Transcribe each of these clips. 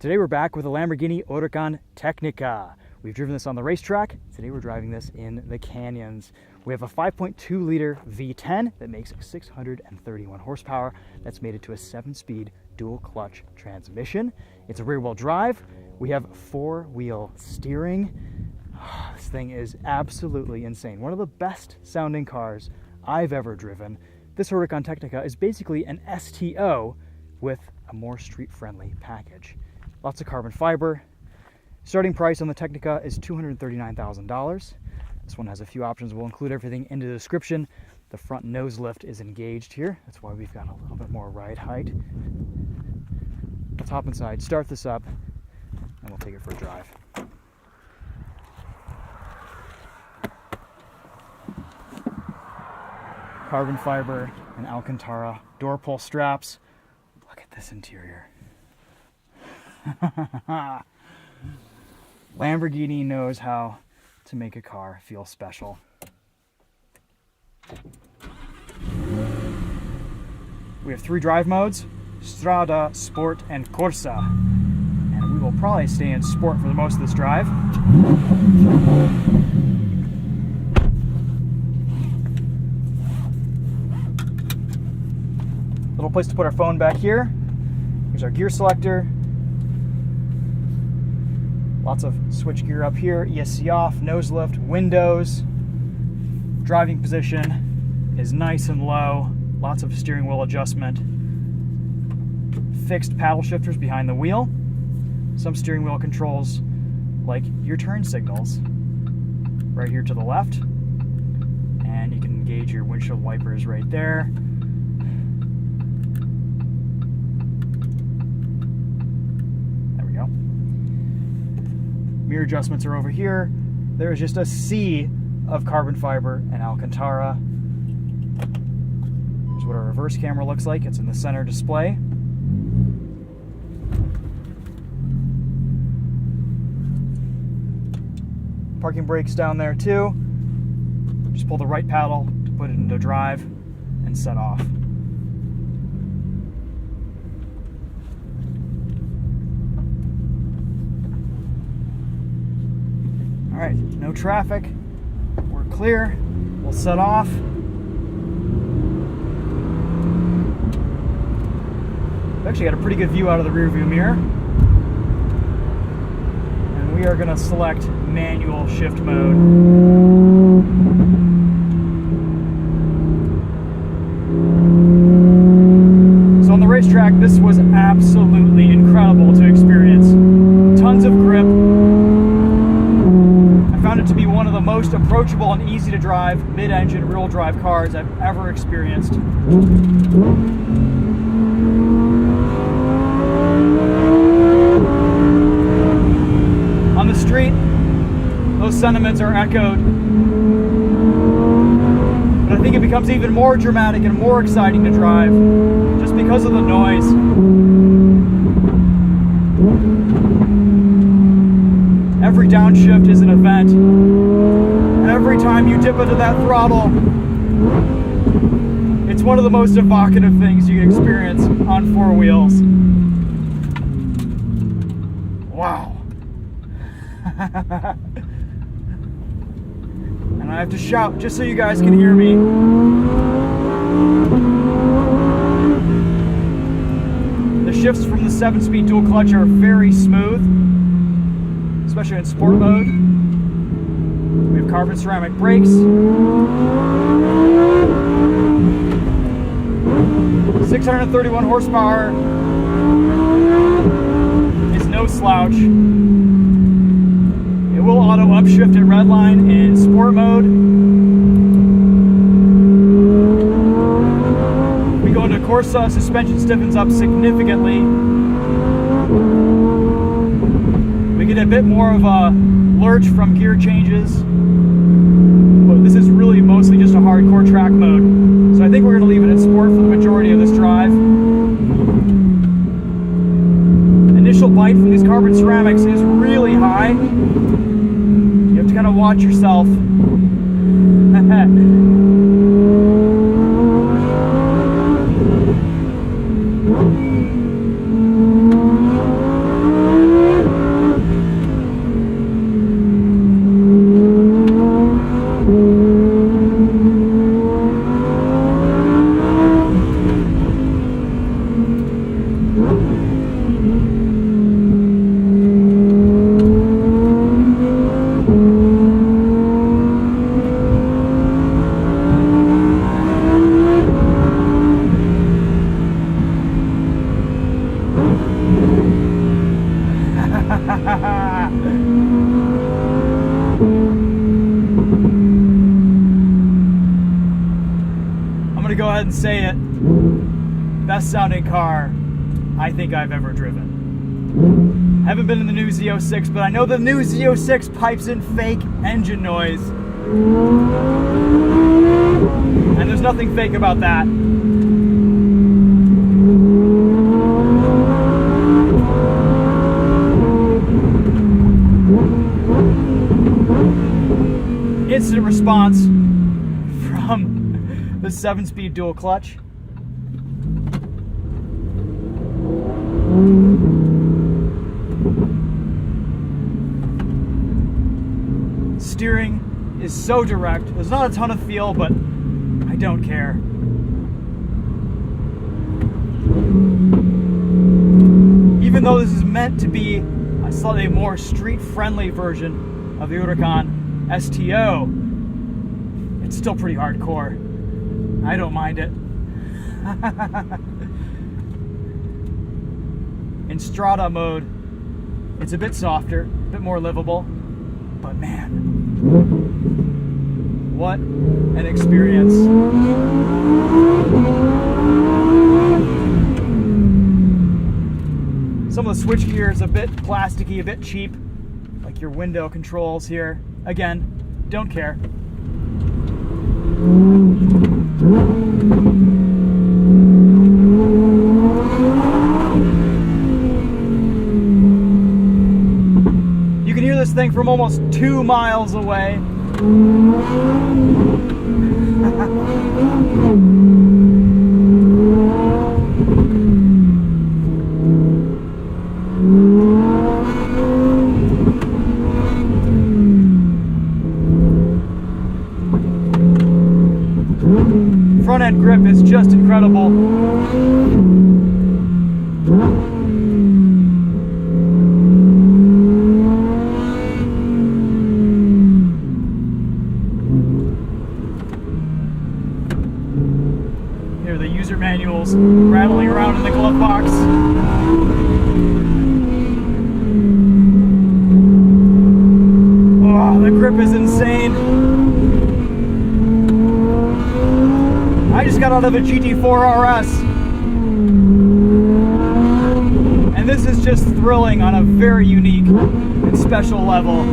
Today we're back with a Lamborghini Huracan Technica. We've driven this on the racetrack. Today we're driving this in the canyons. We have a 5.2 liter V10 that makes 631 horsepower. That's made it to a 7-speed dual clutch transmission. It's a rear wheel drive. We have 4-wheel steering. This thing is absolutely insane. One of the best sounding cars I've ever driven. This Huracan Technica is basically an STO with a more street-friendly package. Lots of carbon fiber. Starting price on the Technica is $239,000. This one has a few options. We'll include everything in the description. The front nose lift is engaged here. That's why we've got a little bit more ride height. Let's hop inside, start this up, and we'll take it for a drive. Carbon fiber and Alcantara door pull straps. Look at this interior. Lamborghini knows how to make a car feel special. We have 3 drive modes: Strada, Sport, and Corsa. And we will probably stay in Sport for the most of this drive. Little place to put our phone back here. Here's our gear selector. Lots of switch gear up here, ESC off, nose lift, windows. Driving position is nice and low. Lots of steering wheel adjustment. Fixed paddle shifters behind the wheel. Some steering wheel controls like your turn signals right here to the left. And you can engage your windshield wipers right there. Mirror adjustments are over here. There is just a sea of carbon fiber and Alcantara. Here's what our reverse camera looks like. It's in the center display. Parking brakes down there too. Just pull the right paddle to put it into drive and set off. All right, no traffic. We're clear. We'll set off. We've actually got a pretty good view out of the rear view mirror. And we are going to select manual shift mode. So on the racetrack, this was absolutely incredible to experience. Tons of grip. Found it to be one of the most approachable and easy to drive mid-engine rear-wheel drive cars I've ever experienced. On the street, those sentiments are echoed. But I think it becomes even more dramatic and more exciting to drive just because of the noise. Every downshift is an event, and every time you dip into that throttle, it's one of the most evocative things you can experience on 4 wheels. Wow. And I have to shout just so you guys can hear me. The shifts from the 7-speed dual clutch are very smooth, especially in sport mode. We have carbon ceramic brakes. 631 horsepower is no slouch. It will auto upshift at redline in sport mode. If we go into Corsa, suspension stiffens up significantly. We get a bit more of a lurch from gear changes, but this is really mostly just a hardcore track mode. So I think we're going to leave it in sport for the majority of this drive. Initial bite from these carbon ceramics is really high. You have to kind of watch yourself. ahead and say it. Best sounding car I think I've ever driven. Haven't been in the new Z06, but I know the new Z06 pipes in fake engine noise. And there's nothing fake about that. Instant response from the 7-speed dual clutch. Steering is so direct. There's not a ton of feel, but I don't care. Even though this is meant to be a slightly more street-friendly version of the Huracan STO, it's still pretty hardcore. I don't mind it. In Strada mode, it's a bit softer, a bit more livable, but man, what an experience. Some of the switchgear is a bit plasticky, a bit cheap, like your window controls here. Again, don't care. You can hear this thing from almost 2 miles away. Front end grip is just incredible. Here are the user manuals rattling around in the glove box. Oh, the grip is insane. I just got out of a GT4 RS, and this is just thrilling on a very unique and special level.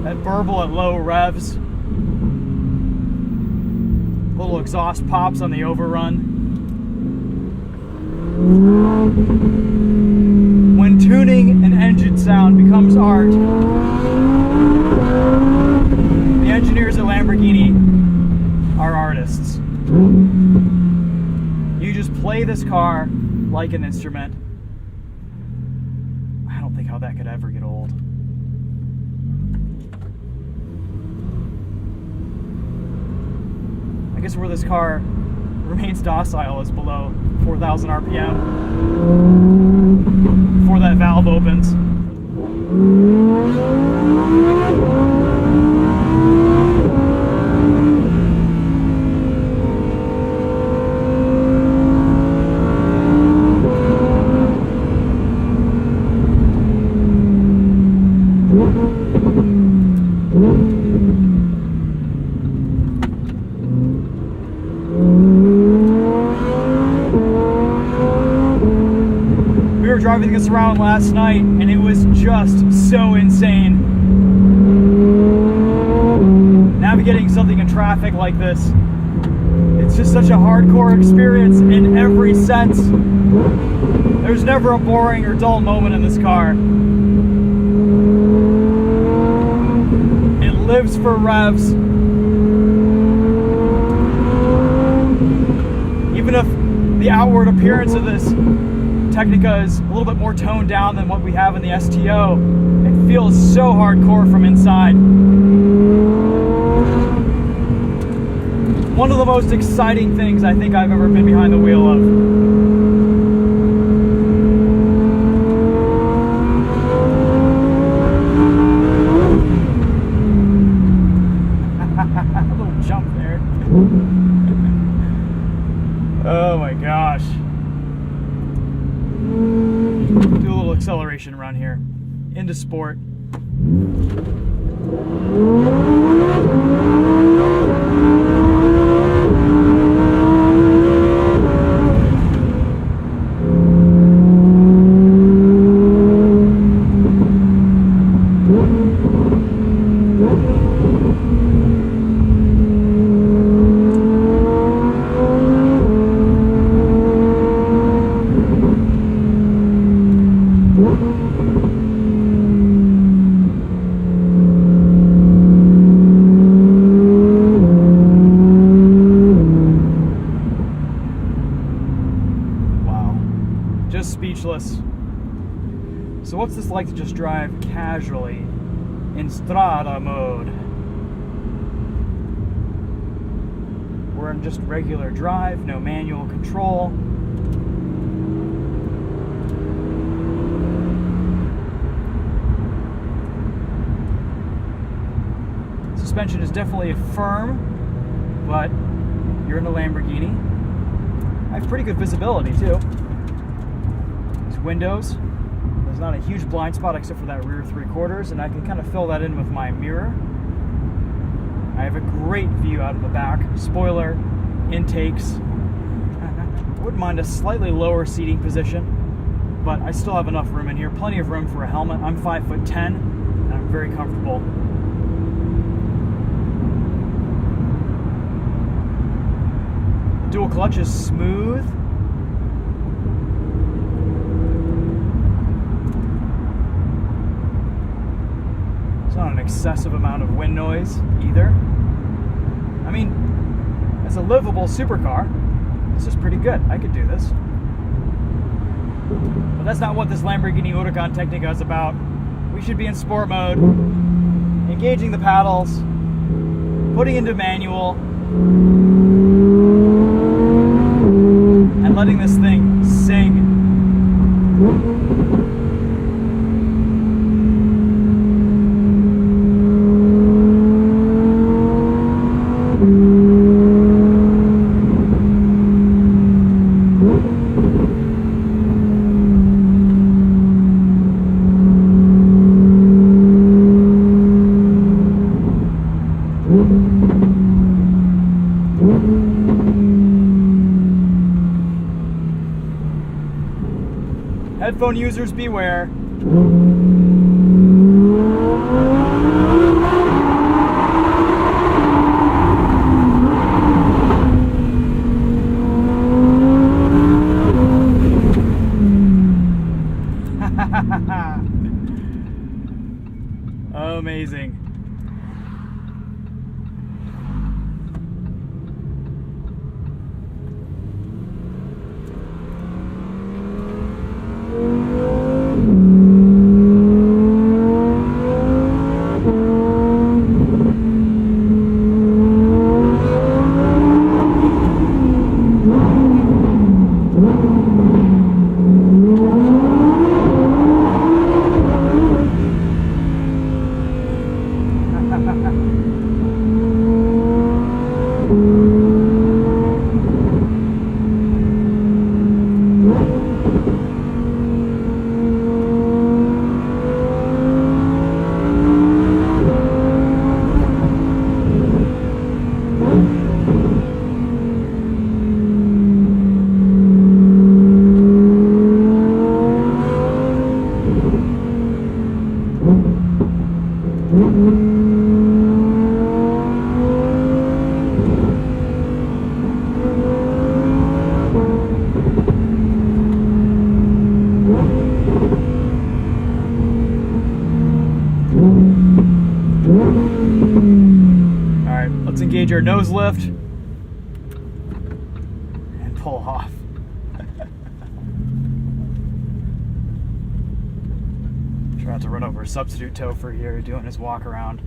That burble at low revs, little exhaust pops on the overrun. When tuning an engine sound becomes art, the engineers at Lamborghini are artists. You just play this car like an instrument. I don't think how that could ever get old. I guess where this car remains docile is below 4,000 RPM before that valve opens. We were driving this around last night and it was just so insane. Navigating something in traffic like this, it's just such a hardcore experience in every sense. There's never a boring or dull moment in this car. It lives for revs. Even if the outward appearance of this Technica is a little bit more toned down than what we have in the STO, it feels so hardcore from inside. One of the most exciting things I think I've ever been behind the wheel of. A little jump there. Oh my gosh. acceleration around here. Into sport. Just speechless. So what's this like to just drive casually in strada mode? We're in just regular drive, no manual control. Suspension is definitely firm, but you're in a Lamborghini. I have pretty good visibility too. Windows, there's not a huge blind spot except for that rear 3/4, and I can kind of fill that in with my mirror. I have a great view out of the back. Spoiler, intakes. I wouldn't mind a slightly lower seating position, but I still have enough room in here. Plenty of room for a helmet. I'm 5'10", and I'm very comfortable. Dual clutch is smooth. Not an excessive amount of wind noise either. I mean, as a livable supercar, this is pretty good. I could do this. But that's not what this Lamborghini Huracan Technica is about. We should be in sport mode, engaging the paddles, putting into manual, and letting this thing sing. Headphone users beware. Amazing. Alright, let's engage our nose lift and pull off. Try not to run over a substitute topher here doing his walk around.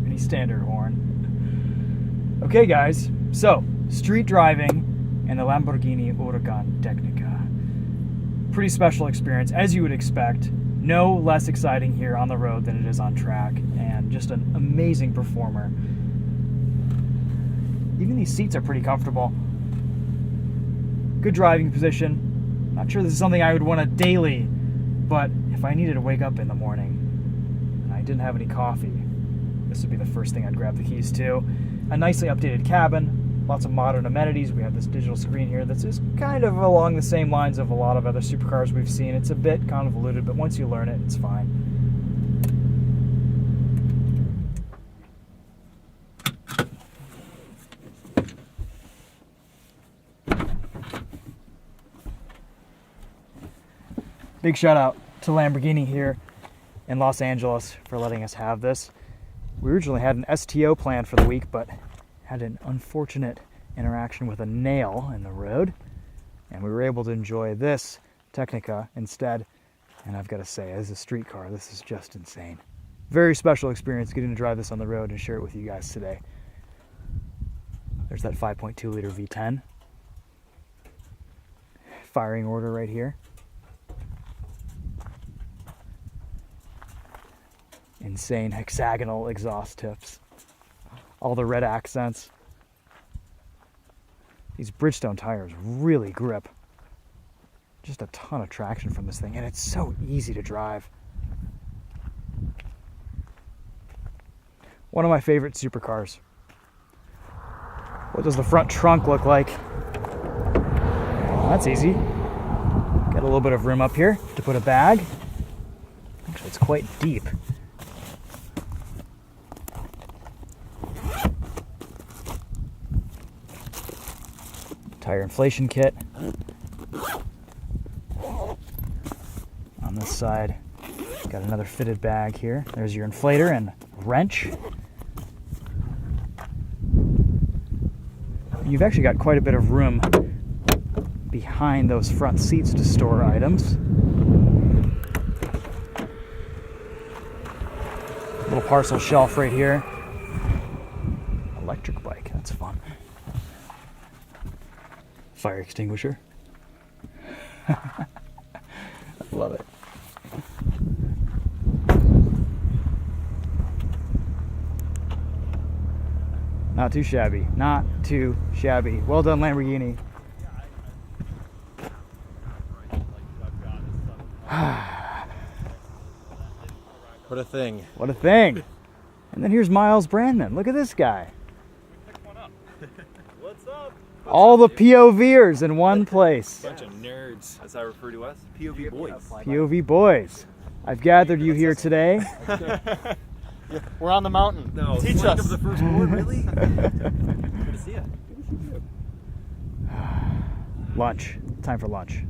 Pretty standard horn. Okay guys, so street driving and the Lamborghini Huracan Technica. pretty special experience, as you would expect. No less exciting here on the road than it is on track, and just an amazing performer. Even these seats are pretty comfortable. Good driving position. Not sure this is something I would want to daily, but if I needed to wake up in the morning and I didn't have any coffee, this would be the first thing I'd grab the keys to. A nicely updated cabin, lots of modern amenities. We have this digital screen here that's just kind of along the same lines of a lot of other supercars we've seen. It's a bit convoluted, but once you learn it, it's fine. Big shout out to Lamborghini here in Los Angeles for letting us have this. We originally had an STO planned for the week, but had an unfortunate interaction with a nail in the road, and we were able to enjoy this Technica instead. And I've got to say, as a street car, this is just insane. Very special experience getting to drive this on the road and share it with you guys today. There's that 5.2 liter V10. Firing order right here. Insane hexagonal exhaust tips. All the red accents. These Bridgestone tires really grip. Just a ton of traction from this thing, and it's so easy to drive. One of my favorite supercars. What does the front trunk look like? Well, that's easy. Got a little bit of room up here to put a bag. Actually, it's quite deep. Tire inflation kit. On this side, got another fitted bag here. There's your inflator and wrench. You've actually got quite a bit of room behind those front seats to store items. Little parcel shelf right here. Electric bike, that's fun. Fire extinguisher. I love it. Not too shabby. Not too shabby. Well done, Lamborghini. What a thing. What a thing. And then here's Miles Brandman. Look at this guy. Pick one up. What's up? All the POVers in one place. Bunch of nerds. That's how I refer to us. POV boys. POV boys. I've gathered you here today. Yeah, we're on the mountain. No, teach us. Of the first board, really? Good to see you. Lunch. Time for lunch.